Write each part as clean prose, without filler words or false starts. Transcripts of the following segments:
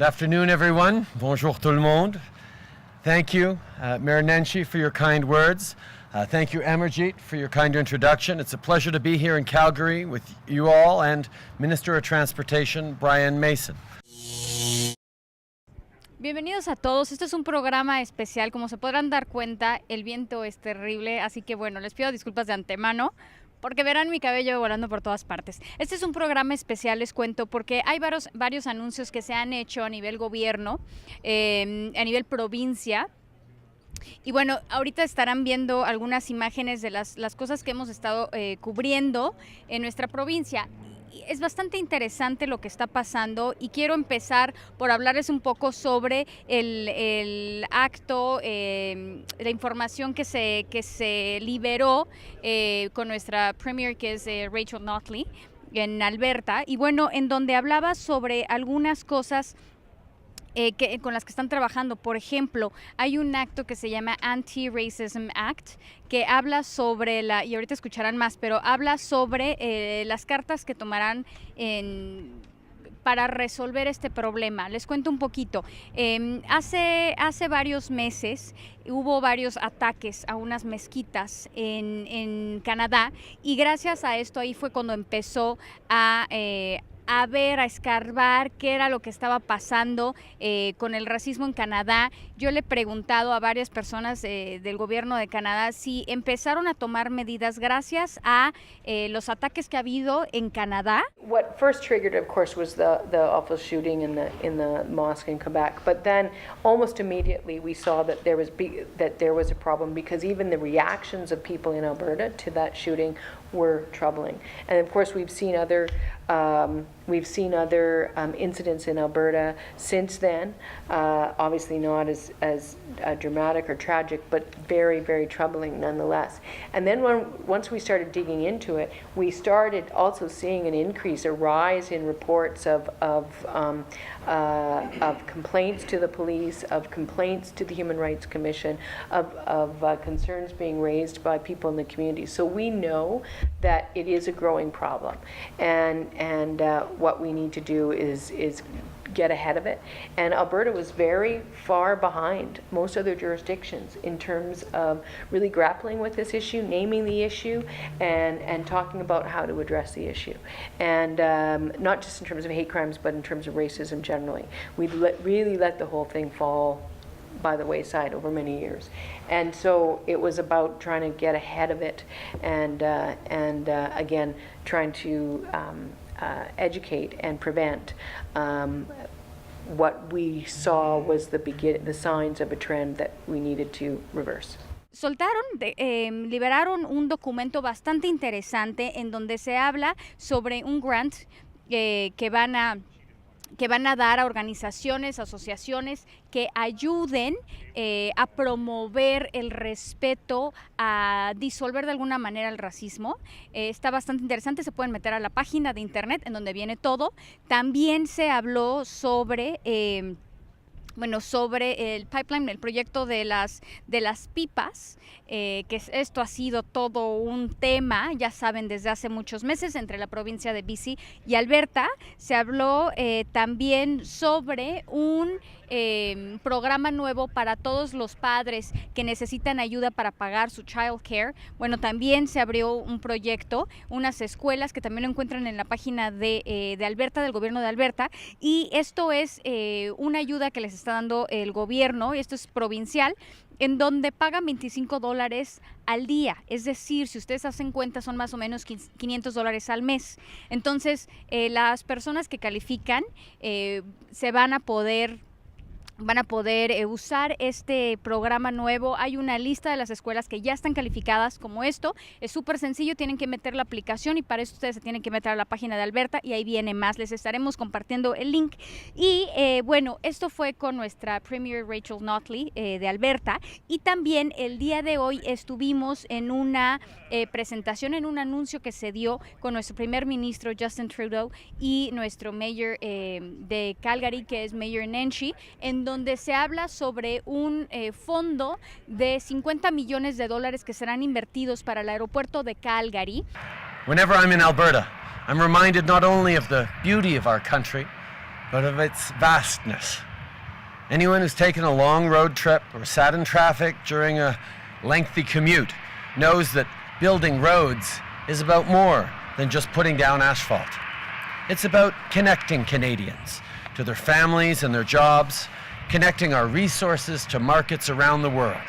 Good afternoon, everyone. Bonjour tout le monde. Thank you, Mayor Nenshi, for your kind words. Thank you, Amarjeet, for your kind introduction. It's a pleasure to be here in Calgary with you all and Minister of Transportation, Brian Mason. Bienvenidos a todos. Este es un programa especial. Como se podrán dar cuenta, el viento es terrible, así que bueno, les pido disculpas de antemano porque verán mi cabello volando por todas partes. Este es un programa especial, les cuento, porque hay varios anuncios que se han hecho a nivel gobierno, a nivel provincia. Y bueno, ahorita estarán viendo algunas imágenes de las cosas que hemos estado cubriendo en nuestra provincia. Es bastante interesante lo que está pasando y quiero empezar por hablarles un poco sobre el acto, la información que se liberó con nuestra Premier, que es Rachel Notley, en Alberta, y bueno, en donde hablaba sobre algunas cosas con las que están trabajando. Por ejemplo, hay un acto que se llama Anti-racismo Act, que habla sobre y ahorita escucharán más, pero habla sobre las cartas que tomarán para resolver este problema. Les cuento un poquito. Hace varios meses hubo varios ataques a unas mezquitas en Canadá, y gracias a esto ahí fue cuando empezó a escarbar qué era lo que estaba pasando con el racismo en Canadá. Yo le he preguntado a varias personas del gobierno de Canadá si empezaron a tomar medidas gracias a los ataques que ha habido en Canadá. What first triggered, of course, was the awful shooting in the mosque in Quebec. But then, almost immediately, we saw that there was a problem, because even the reactions of people in Alberta to that shooting were troubling. And of course, we've seen other incidents in Alberta since then. Obviously, not as dramatic or tragic, but very, very troubling nonetheless. And then once we started digging into it, we started also seeing a rise in reports of complaints to the police, of complaints to the Human Rights Commission, of concerns being raised by people in the community. So we know that it is a growing problem, and what we need to do is get ahead of it. And Alberta was very far behind most other jurisdictions in terms of really grappling with this issue, naming the issue, and talking about how to address the issue. And not just in terms of hate crimes, but in terms of racism generally. We really let the whole thing fall by the wayside over many years. And so it was about trying to get ahead of it and again, trying to educate and prevent what we saw was the signs of a trend that we needed to reverse. Liberaron un documento bastante interesante en donde se habla sobre un grant que van a dar a organizaciones, asociaciones que ayuden a promover el respeto, a disolver de alguna manera el racismo. Está bastante interesante, se pueden meter a la página de internet en donde viene todo. También se habló sobre sobre el pipeline, el proyecto de las pipas, que esto ha sido todo un tema, ya saben, desde hace muchos meses entre la provincia de BC y Alberta. Se habló también sobre un programa nuevo para todos los padres que necesitan ayuda para pagar su child care. Bueno, también se abrió un proyecto, unas escuelas que también lo encuentran en la página de Alberta, del gobierno de Alberta, y esto es una ayuda que les está dando el gobierno, y esto es provincial, en donde pagan $25 al día. Es decir, si ustedes hacen cuenta, son más o menos $500 al mes. Entonces, las personas que califican se van a poder usar este programa nuevo. Hay una lista de las escuelas que ya están calificadas como esto. Es súper sencillo, tienen que meter la aplicación y para eso ustedes se tienen que meter a la página de Alberta y ahí viene más. Les estaremos compartiendo el link. Y bueno, esto fue con nuestra Premier Rachel Notley de Alberta, y también el día de hoy estuvimos en una presentación, en un anuncio que se dio con nuestro primer ministro Justin Trudeau y nuestro mayor de Calgary, que es Mayor Nash, en donde se habla sobre un fondo de $50 millones que serán invertidos para el aeropuerto de Whenever I'm in Alberta, I'm reminded not only of the beauty of our country, but of its vastness. Anyone who's taken a long road trip or sat in traffic during a lengthy commute knows that building roads is about more than just putting down asphalt. It's about connecting Canadians to their families and their jobs, connecting our resources to markets around the world.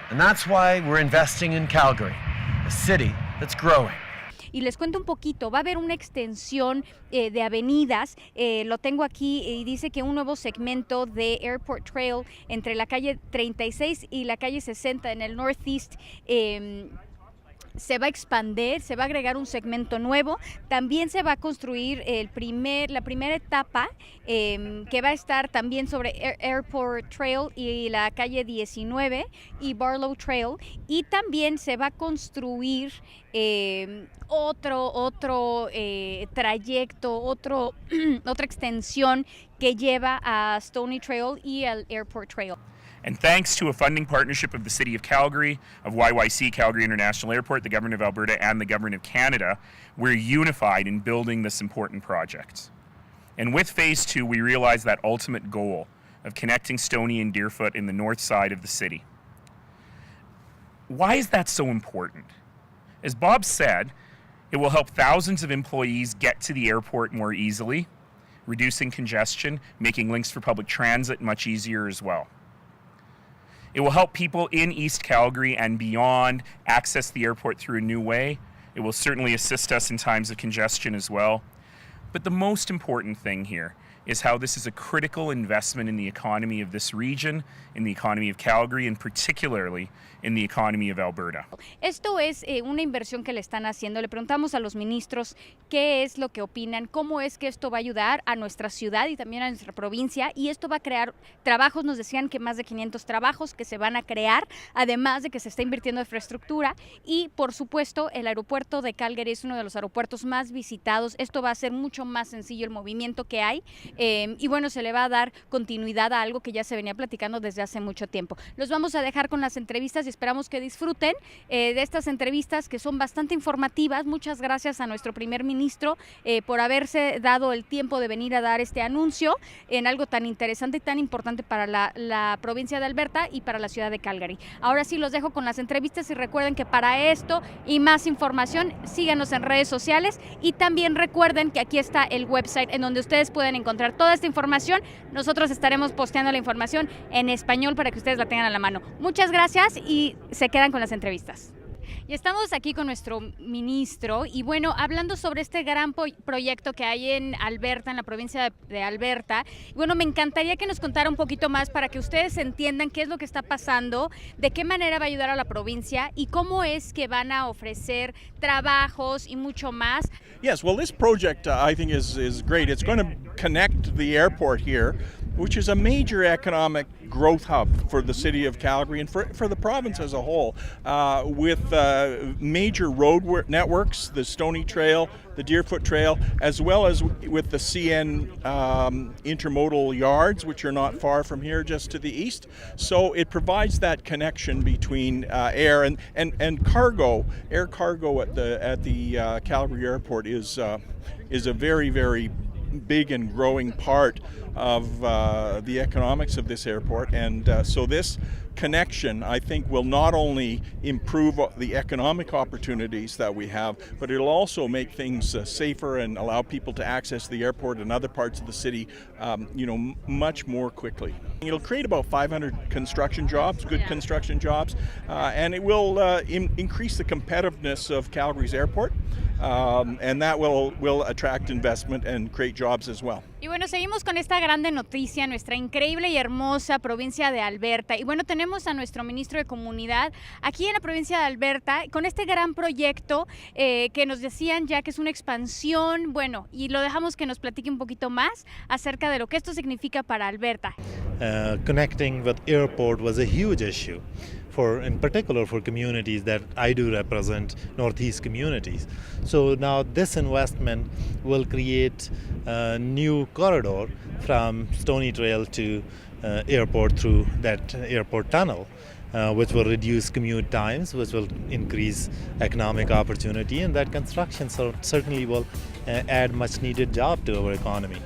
And that's why we're investing in Calgary, a city that's growing. Y les cuento un poquito, va a haber una extensión de avenidas, lo tengo aquí y dice que un nuevo segmento de Airport Trail entre la calle 36 y la calle 60 en el Northeast se va a expandir, se va a agregar un segmento nuevo, también se va a construir la primera etapa que va a estar también sobre Airport Trail y la calle 19 y Barlow Trail, y también se va a construir otro trayecto, otra extensión que lleva a Stony Trail y al Airport Trail. And thanks to a funding partnership of the City of Calgary, of YYC, Calgary International Airport, the Government of Alberta, and the Government of Canada, we're unified in building this important project. And with Phase 2, we realize that ultimate goal of connecting Stony and Deerfoot in the north side of the city. Why is that so important? As Bob said, it will help thousands of employees get to the airport more easily, reducing congestion, making links for public transit much easier as well. It will help people in East Calgary and beyond access the airport through a new way. It will certainly assist us in times of congestion as well. But the most important thing here is how this is a critical investment in the economy of this region, in the economy of Calgary, and particularly in the economy of Alberta. Esto es una inversión que le están haciendo. Le preguntamos a los ministros qué es lo que opinan, cómo es que esto va a ayudar a nuestra ciudad y también a nuestra provincia, y esto va a crear trabajos. Nos decían que más de 500 trabajos que se van a crear, además de que se está invirtiendo en infraestructura, y por supuesto el aeropuerto de Calgary es uno de los aeropuertos más visitados. Esto va a hacer mucho más sencillo el movimiento que hay, y bueno, se le va a dar continuidad a algo que ya se venía platicando desde hace mucho tiempo. Los vamos a dejar con las entrevistas y esperamos que disfruten de estas entrevistas que son bastante informativas. Muchas gracias a nuestro primer ministro por haberse dado el tiempo de venir a dar este anuncio en algo tan interesante y tan importante para la provincia de Alberta y para la ciudad de Calgary. Ahora sí los dejo con las entrevistas y recuerden que para esto y más información síganos en redes sociales, y también recuerden que aquí está el website en donde ustedes pueden encontrar toda esta información. Nosotros estaremos posteando la información en español para que ustedes la tengan a la mano. Muchas gracias y se quedan con las entrevistas. Y estamos aquí con nuestro ministro y bueno, hablando sobre este gran proyecto que hay en Alberta, en la provincia de Alberta. Y bueno, me encantaría que nos contara un poquito más para que ustedes entiendan qué es lo que está pasando, de qué manera va a ayudar a la provincia y cómo es que van a ofrecer trabajos y mucho más. Yes, well, this project I think is great. It's going to connect the airport here, which is a major economic growth hub for the city of Calgary and for the province as a whole, with major road networks, the Stony Trail, the Deerfoot Trail, as well as with the CN intermodal yards, which are not far from here, just to the east. So it provides that connection between air and cargo. Air cargo at the Calgary airport is a very, very big and growing part of the economics of this airport, and so this connection, I think, will not only improve the economic opportunities that we have, but it'll also make things safer and allow people to access the airport and other parts of the city, much more quickly. It'll create about 500 construction jobs, good construction jobs, and it will increase the competitiveness of Calgary's airport, and that will attract investment and create jobs as well. Y bueno, seguimos con esta grande noticia, nuestra increíble y hermosa provincia de Alberta. Y bueno, tenemos a nuestro ministro de Comunidad aquí en la provincia de Alberta con este gran proyecto que nos decían ya que es una expansión. Bueno, y lo dejamos que nos platique un poquito más acerca de lo que esto significa para Alberta. Connecting with airport was a huge issue. In particular for communities that I do represent, Northeast communities. So now this investment will create a new corridor from Stony Trail to airport through that airport tunnel, which will reduce commute times, which will increase economic opportunity, and that construction certainly will add much needed job to our economy.